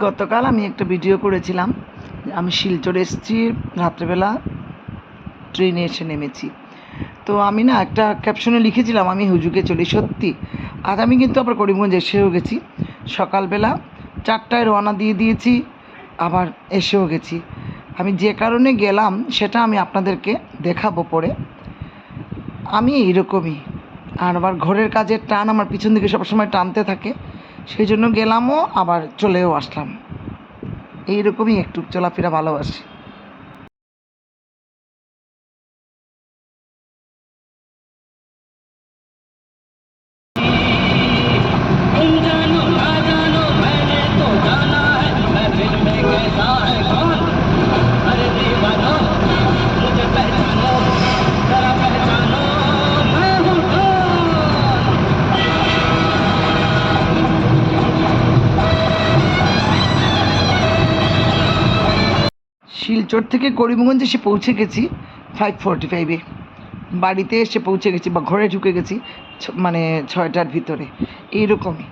গতকাল আমি একটা ভিডিও করেছিলাম, আমি শিলচর এসেছি, রাত্রেবেলা ট্রেনে এসে নেমেছি। তো আমি না একটা ক্যাপশনে লিখেছিলাম আমি হুজুগে চলি, সত্যি আজ আমি কিন্তু আবার করিমগঞ্জ এসেও গেছি। সকালবেলা 4টায় রওনা দিয়ে দিয়েছি, আবার এসেও গেছি। আমি যে কারণে গেলাম সেটা আমি আপনাদেরকে দেখাবো পরে। আমি এইরকমই, আর আবার ঘরের কাজের টান আমার পিছন দিকে সবসময় টানতে থাকে, সেই জন্য গেলামও আবার চলেও আসলাম। এইরকমই একটু চলাফেরা ভালোবাসি। শিলচর থেকে করিমগঞ্জ এসে পৌঁছে গেছি 5:45-এ। বাড়িতে এসে পৌঁছে গেছি বা ঘরে ঢুকে গেছি মানে 6টার ভিতরে, এইরকমই।